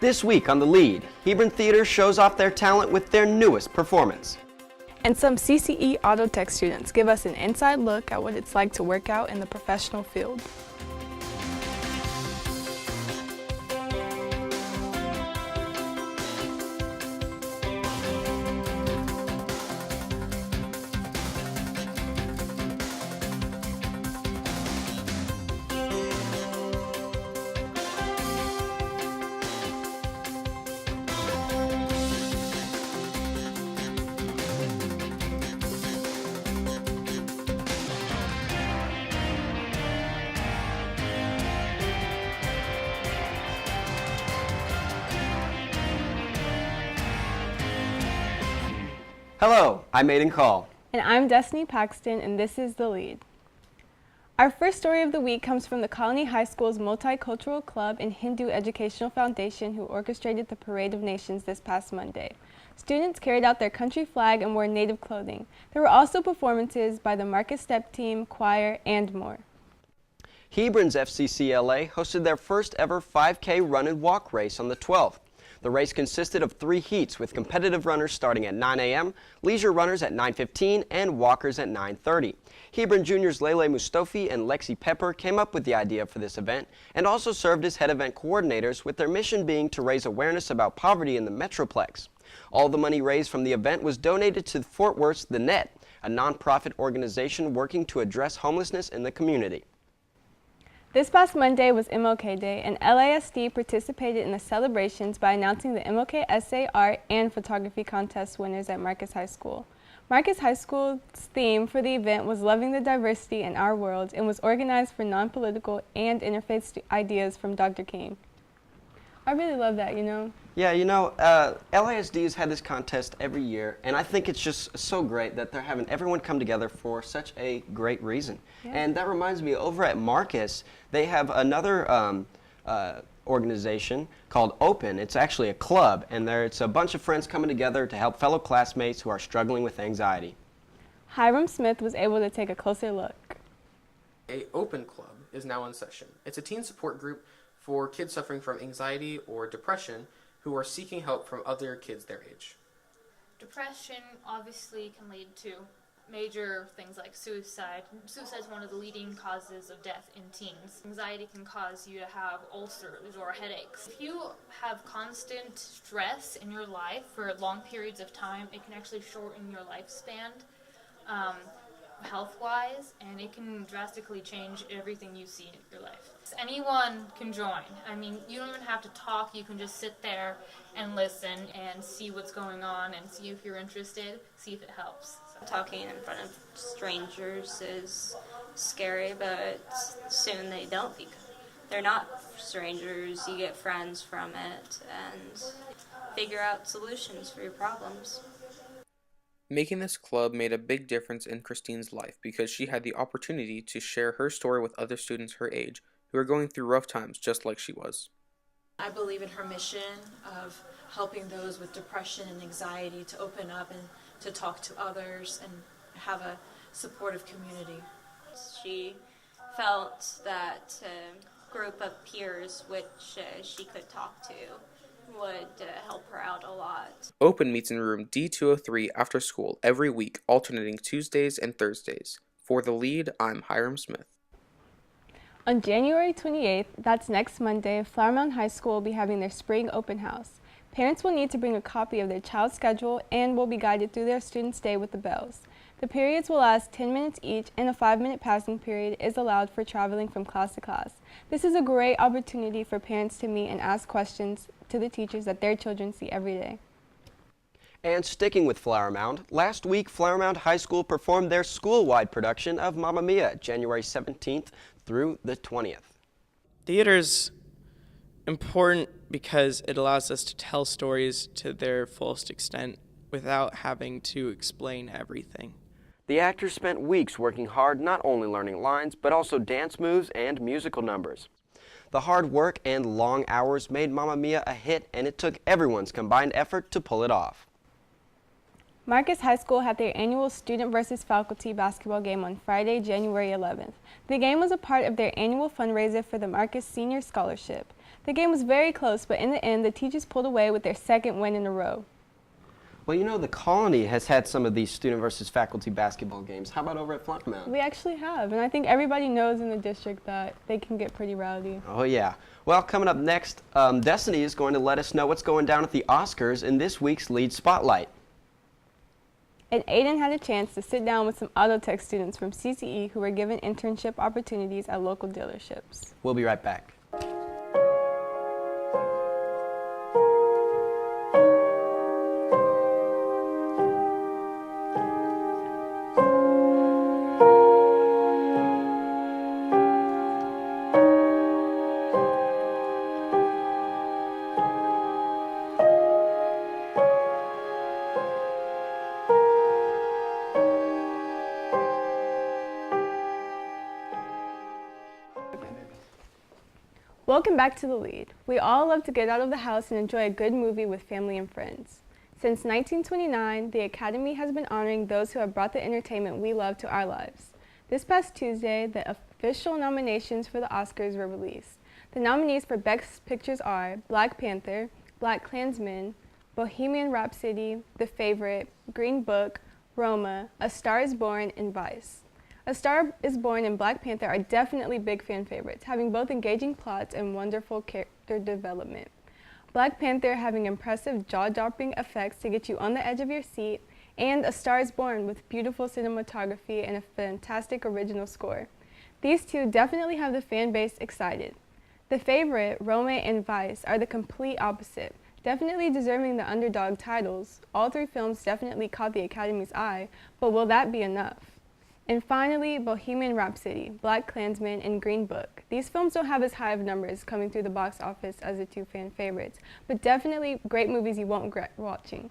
This week on The Lead, Hebron Theater shows off their talent with their newest performance. And some CCE Autotech students give us an inside look at what it's like to work out in the professional field. Hello, I'm Aiden Call. And I'm Destiny Paxton, and this is The Lead. Our first story of the week comes from the Colony High School's Multicultural Club and Hindu Educational Foundation, who orchestrated the Parade of Nations this past Monday. Students carried out their country flag and wore native clothing. There were also performances by the Marcus Step Team, choir, and more. Hebron's FCCLA hosted their first ever 5K run and walk race on the 12th. The race consisted of 3 heats with competitive runners starting at 9 a.m., leisure runners at 9:15, and walkers at 9:30. Hebron juniors Lele Mustafi and Lexi Pepper came up with the idea for this event and also served as head event coordinators, with their mission being to raise awareness about poverty in the Metroplex. All the money raised from the event was donated to Fort Worth's The Net, a nonprofit organization working to address homelessness in the community. This past Monday was MLK Day, and LISD participated in the celebrations by announcing the MLK Essay, Art, and Photography Contest winners at Marcus High School. Marcus High School's theme for the event was Loving the Diversity in Our World and was organized for non-political and interfaith ideas from Dr. King. I really love that, you know? Yeah, LISD has had this contest every year, and I think it's just so great that they're having everyone come together for such a great reason. Yeah. And that reminds me, over at Marcus, they have another organization called Open. It's actually a club, and it's a bunch of friends coming together to help fellow classmates who are struggling with anxiety. Hiram Smith was able to take a closer look. A Open Club is now in session. It's a teen support group for kids suffering from anxiety or depression who are seeking help from other kids their age. Depression obviously can lead to major things like suicide. Suicide is one of the leading causes of death in teens. Anxiety can cause you to have ulcers or headaches. If you have constant stress in your life for long periods of time, it can actually shorten your lifespan health-wise, and it can drastically change everything you see in your life. Anyone can join. I mean, you don't even have to talk. You can just sit there and listen and see what's going on and see if you're interested, see if it helps. Talking in front of strangers is scary, but soon they don't become. They're not strangers. You get friends from it and figure out solutions for your problems. Making this club made a big difference in Christine's life because she had the opportunity to share her story with other students her age who are going through rough times just like she was. I believe in her mission of helping those with depression and anxiety to open up and to talk to others and have a supportive community. She felt that a group of peers which she could talk to would help her out a lot. Open meets in room D203 after school every week, alternating Tuesdays and Thursdays. For The Lead, I'm Hiram Smith. On January 28th, that's next Monday, Flower Mound High School will be having their spring open house. Parents will need to bring a copy of their child's schedule and will be guided through their student's day with the bells. The periods will last 10 minutes each, and a 5-minute passing period is allowed for traveling from class to class. This is a great opportunity for parents to meet and ask questions to the teachers that their children see every day. And sticking with Flower Mound, last week Flower Mound High School performed their school-wide production of Mamma Mia, January 17th through the 20th. Theater's important because it allows us to tell stories to their fullest extent without having to explain everything. The actors spent weeks working hard, not only learning lines, but also dance moves and musical numbers. The hard work and long hours made Mamma Mia a hit, and it took everyone's combined effort to pull it off. Marcus High School had their annual student versus faculty basketball game on Friday, January 11th. The game was a part of their annual fundraiser for the Marcus Senior Scholarship. The game was very close, but in the end, the Teachers pulled away with their second win in a row. Well, you know, the Colony has had some of these student versus faculty basketball games. How about over at Flower Mound? We actually have, and I think everybody knows in the district that they can get pretty rowdy. Oh, yeah. Well, coming up next, Destiny is going to let us know what's going down at the Oscars in this week's Lead Spotlight. And Aiden had a chance to sit down with some Autotech students from CCE who were given internship opportunities at local dealerships. We'll be right back. Welcome back to The Lead. We all love to get out of the house and enjoy a good movie with family and friends. Since 1929, the Academy has been honoring those who have brought the entertainment we love to our lives. This past Tuesday, the official nominations for the Oscars were released. The nominees for Best Pictures are Black Panther, BlacKkKlansman, Bohemian Rhapsody, The Favorite, Green Book, Roma, A Star is Born, and Vice. A Star is Born and Black Panther are definitely big fan favorites, having both engaging plots and wonderful character development. Black Panther having impressive jaw-dropping effects to get you on the edge of your seat, and A Star is Born with beautiful cinematography and a fantastic original score. These two definitely have the fan base excited. The Favorite, Roma, and Vice are the complete opposite, definitely deserving the underdog titles. All three films definitely caught the Academy's eye, but will that be enough? And finally, Bohemian Rhapsody, BlacKkKlansman, and Green Book. These films don't have as high of numbers coming through the box office as the two fan favorites, but definitely great movies you won't regret watching.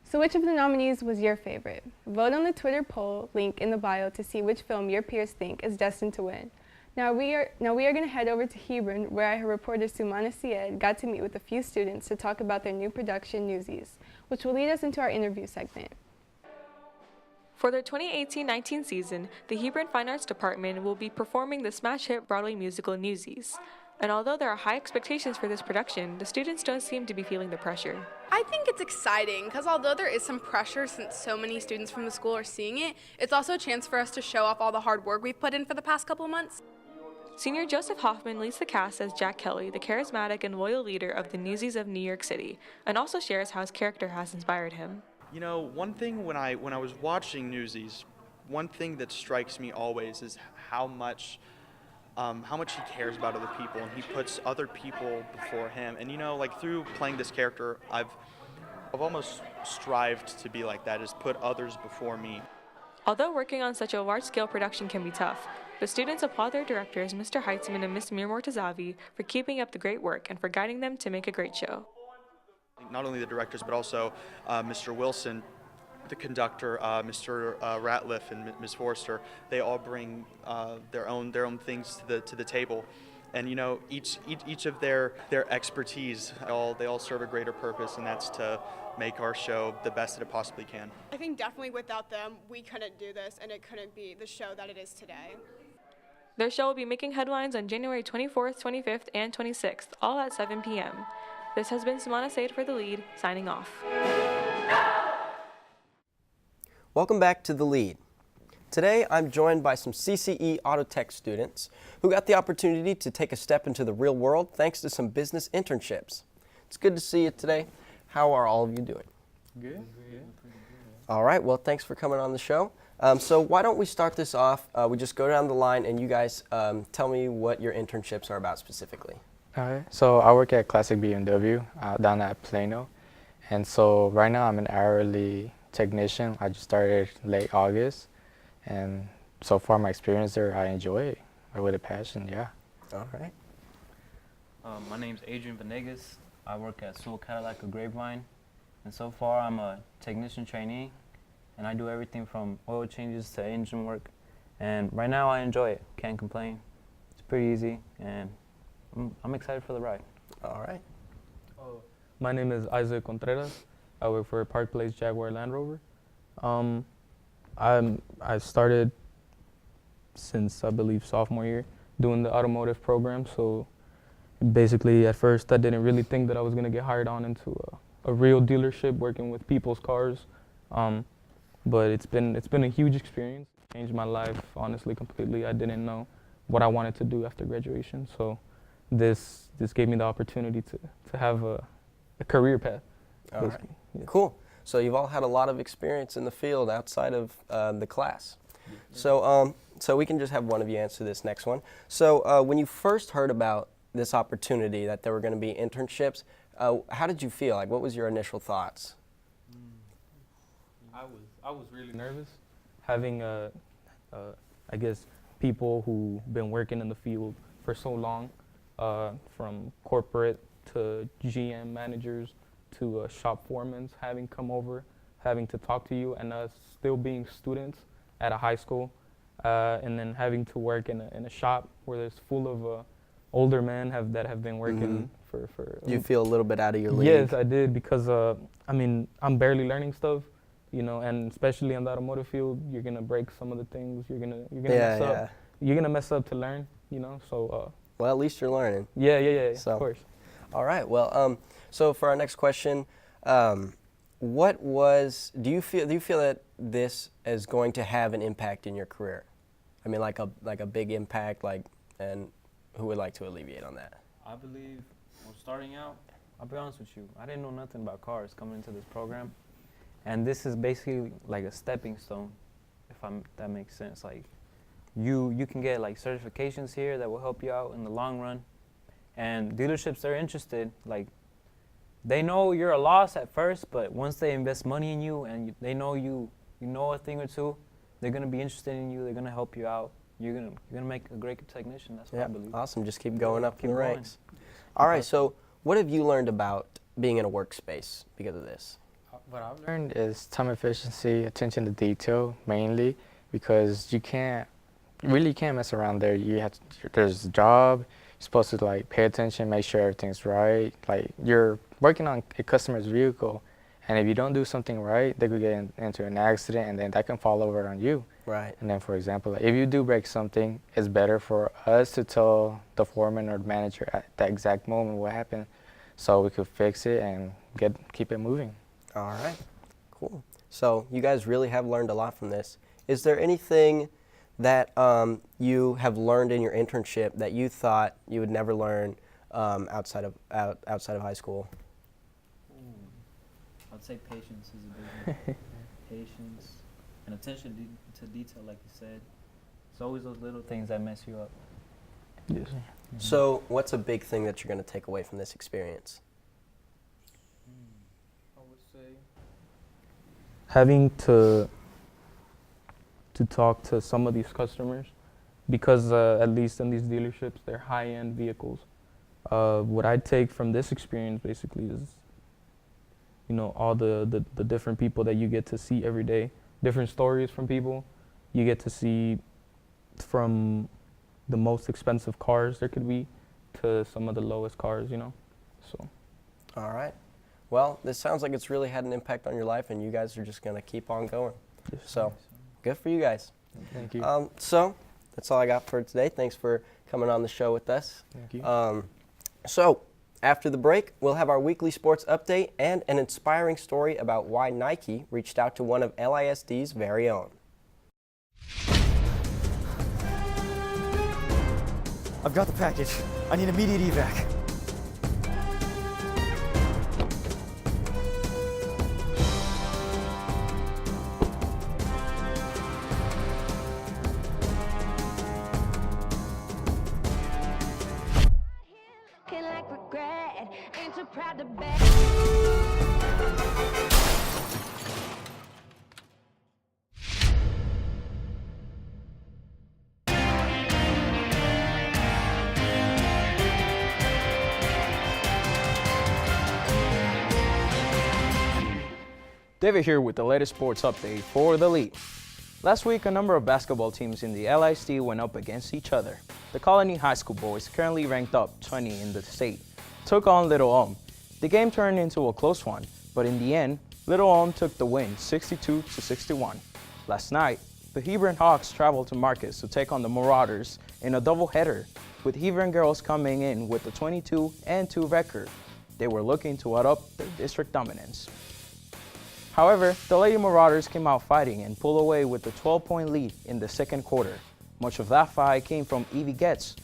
So which of the nominees was your favorite? Vote on the Twitter poll link in the bio to see which film your peers think is destined to win. Now we are going to head over to Hebron, where our reporter Sumana Syed got to meet with a few students to talk about their new production, Newsies, which will lead us into our interview segment. For their 2018-19 season, the Hebron Fine Arts Department will be performing the smash hit Broadway musical Newsies. And although there are high expectations for this production, the students don't seem to be feeling the pressure. I think it's exciting because although there is some pressure since so many students from the school are seeing it, it's also a chance for us to show off all the hard work we've put in for the past couple of months. Senior Joseph Hoffman leads the cast as Jack Kelly, the charismatic and loyal leader of the Newsies of New York City, and also shares how his character has inspired him. You know, one thing when I was watching Newsies, one thing that strikes me always is how much he cares about other people, and he puts other people before him. And you know, like through playing this character, I've almost strived to be like that, is put others before me. Although working on such a large-scale production can be tough, the students applaud their directors, Mr. Heitzman and Ms. Mir Mortazavi, for keeping up the great work and for guiding them to make a great show. Not only the directors, but also Mr. Wilson, the conductor, Mr. Ratliff, and Ms. Forrester. They all bring their own things to the table, and you know, each of their expertise, they all serve a greater purpose, and that's to make our show the best that it possibly can. I think definitely without them, we couldn't do this, and it couldn't be the show that it is today. Their show will be making headlines on January 24th, 25th, and 26th, all at 7 p.m. This has been Sumana Syed for The Lead, signing off. Welcome back to The Lead. Today, I'm joined by some CCE Autotech students who got the opportunity to take a step into the real world thanks to some business internships. It's good to see you today. How are all of you doing? Good. All right, well, thanks for coming on the show. So why don't we start this off, we just go down the line and you guys tell me what your internships are about specifically. Alright, so I work at Classic BMW down at Plano, and so right now I'm an hourly technician. I just started late August, and so far my experience there, I enjoy it with a passion, yeah. All right. My name's Adrian Venegas. I work at Soul Cadillac of Grapevine, and so far I'm a technician trainee, and I do everything from oil changes to engine work, and right now I enjoy it. Can't complain. It's pretty easy, and I'm excited for the ride. All right. My name is Isaac Contreras. I work for Park Place Jaguar Land Rover. I started since I believe sophomore year doing the automotive program, so Basically, at first, I didn't really think that I was gonna get hired on into a real dealership working with people's cars. But it's been a huge experience. Changed my life, honestly, completely. I didn't know what I wanted to do after graduation, so this gave me the opportunity to have a career path. All right. Yeah. Cool. So you've all had a lot of experience in the field outside of the class. So so we can just have one of you answer this next one. So when you first heard about this opportunity that there were going to be internships, how did you feel? Like, what was your initial thoughts? I was really nervous, having I guess people who've been working in the field for so long, from corporate to GM managers to shop foremen, having come over, having to talk to you, and us still being students at a high school, and then having to work in a shop where there's full of older men that have been working for. You feel a little bit out of your league? Yes, I did, because I mean, I'm barely learning stuff, you know, and especially in the automotive field, you're gonna break some of the things. You're gonna mess up. You're gonna mess up to learn, you know. So. Well, at least you're learning. Yeah. So, of course. All right. Well, so for our next question, do you feel that this is going to have an impact in your career? I mean, like a big impact, and who would like to alleviate on that? I believe, well, starting out, I'll be honest with you, I didn't know nothing about cars coming into this program, and this is basically like a stepping stone, if that makes sense. Like, you can get like certifications here that will help you out in the long run, and dealerships, they're interested. Like, they know you're a loss at first, but once they invest money in you and they know you know a thing or two, they're gonna be interested in you. They're gonna help you out. You're gonna make a great technician. That's what I believe. Awesome. Just keep going up in the ranks. All right. So, what have you learned about being in a workspace because of this? What I've learned is time efficiency, attention to detail, mainly, because you really can't mess around there. There's a job. You're supposed to like pay attention, make sure everything's right. Like, you're working on a customer's vehicle, and if you don't do something right, they could get into an accident, and then that can fall over on you. Right. And then, for example, if you do break something, it's better for us to tell the foreman or the manager at that exact moment what happened, so we could fix it and keep it moving. All right. Cool. So you guys really have learned a lot from this. Is there anything that you have learned in your internship that you thought you would never learn outside of high school? I'd say patience is a big one. Patience and attention to detail, like you said. It's always those little things that mess you up. Yes. So what's a big thing that you're going to take away from this experience? I would say having to talk to some of these customers, because at least in these dealerships, they're high-end vehicles. What I take from this experience basically is, you know, all the different people that you get to see every day, different stories from people. You get to see from the most expensive cars there could be to some of the lowest cars, you know. So. All right. Well, this sounds like it's really had an impact on your life, and you guys are just going to keep on going. Yes. So, good for you guys. Thank you. So, that's all I got for today. Thanks for coming on the show with us. Thank you. So, after the break, we'll have our weekly sports update and an inspiring story about why Nike reached out to one of LISD's very own. I've got the package. I need immediate evac. David here with the latest sports update for The Lead. Last week, a number of basketball teams in the LISD went up against each other. The Colony High School boys, currently ranked up 20 in the state, took on Little Ulm. The game turned into a close one, but in the end, Little Ulm took the win 62-61. Last night, The Hebron Hawks traveled to Marcus to take on the Marauders in a doubleheader, with Hebron girls coming in with a 22-2 record. They were looking to add up their district dominance. However, the Lady Marauders came out fighting and pulled away with a 12-point lead in the second quarter. Much of that fight came from Evie Getz,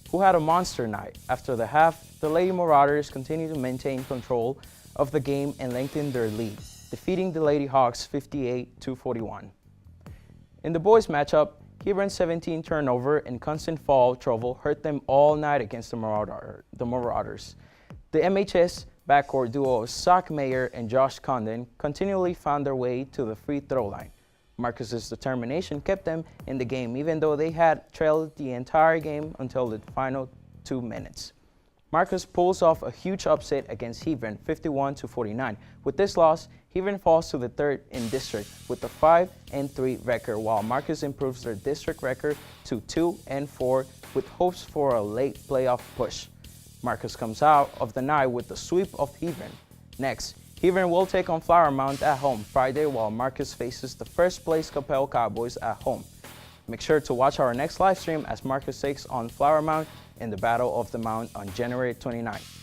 who had a monster night. After the half, the Lady Marauders continued to maintain control of the game and lengthen their lead, defeating the Lady Hawks 58-41. In the boys' matchup, Hebron's 17 turnover and constant foul trouble hurt them all night against the Marauders. The MHS backcourt duo Zach Mayer and Josh Condon continually found their way to the free throw line. Marcus's determination kept them in the game even though they had trailed the entire game until the final 2 minutes. Marcus pulls off a huge upset against Hebron 51-49. With this loss, Hebron falls to the third in district with a 5-3 record, while Marcus improves their district record to 2-4 with hopes for a late playoff push. Marcus comes out of the night with the sweep of Hebron. Next, Hebron will take on Flower Mound at home Friday, while Marcus faces the first place Capel Cowboys at home. Make sure to watch our next live stream as Marcus takes on Flower Mound in the Battle of the Mound on January 29th.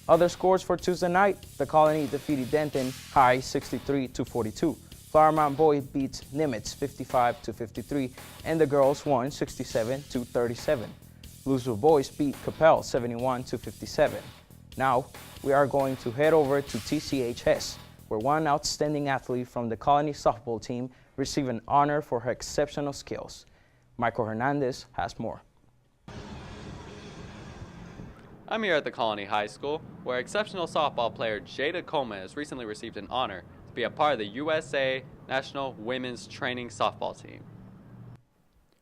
Other scores for Tuesday night: the Colony defeated Denton High 63-42. Flower Mound boys beats Nimitz 55-53, and the girls won 67-37. Lewisville boys beat Capel 71-57. Now, we are going to head over to TCHS, where one outstanding athlete from the Colony softball team received an honor for her exceptional skills. Michael Hernandez has more. I'm here at the Colony High School, where exceptional softball player Jayda Coleman has recently received an honor to be a part of the USA National Women's Training Softball Team.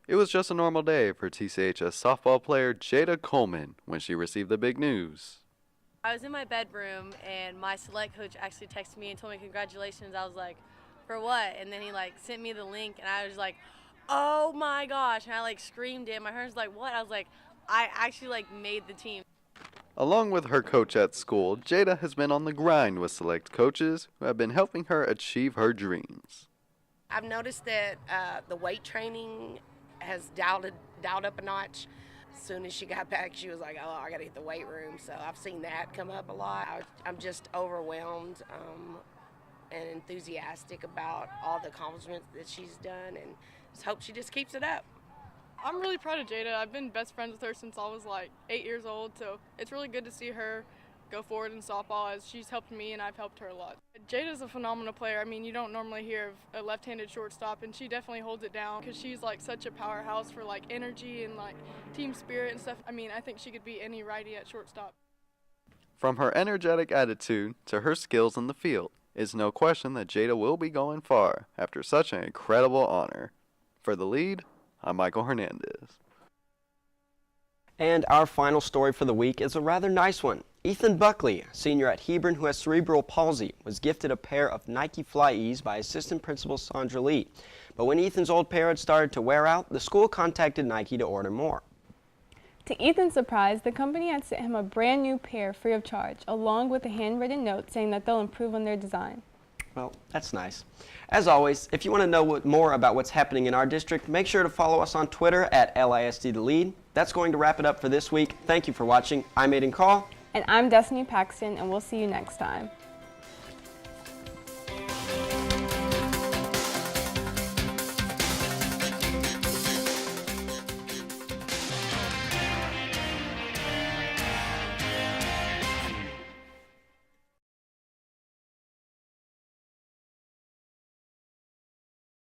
It was just a normal day for TCHS softball player Jayda Coleman when she received the big news. I was in my bedroom and my select coach actually texted me and told me congratulations. I was like, for what? And then he sent me the link and I was like, oh my gosh. And I screamed it. My husband's like, what? I was like, I actually made the team. Along with her coach at school, Jayda has been on the grind with select coaches who have been helping her achieve her dreams. I've noticed that the weight training has dialed up a notch. As soon as she got back, she was like, oh, I got to hit the weight room. So I've seen that come up a lot. I'm just overwhelmed and enthusiastic about all the accomplishments that she's done, and just hope she just keeps it up. I'm really proud of Jayda. I've been best friends with her since I was 8 years old, so it's really good to see her go forward in softball as she's helped me and I've helped her a lot. Jayda's a phenomenal player. I mean, you don't normally hear of a left-handed shortstop, and she definitely holds it down because she's such a powerhouse for energy and team spirit and stuff. I mean, I think she could beat any righty at shortstop. From her energetic attitude to her skills in the field, it's no question that Jayda will be going far after such an incredible honor. For The Lead, I'm Michael Hernandez. And our final story for the week is a rather nice one. Ethan Buckley, a senior at Hebron who has cerebral palsy, was gifted a pair of Nike Fly-E's by Assistant Principal Sandra Lee. But when Ethan's old pair had started to wear out, the school contacted Nike to order more. To Ethan's surprise, the company had sent him a brand new pair free of charge, along with a handwritten note saying that they'll improve on their design. Well, that's nice. As always, if you want to know more about what's happening in our district, make sure to follow us on Twitter at LISD The Lead. That's going to wrap it up for this week. Thank you for watching. I'm Aiden Call. And I'm Destiny Paxton, and we'll see you next time.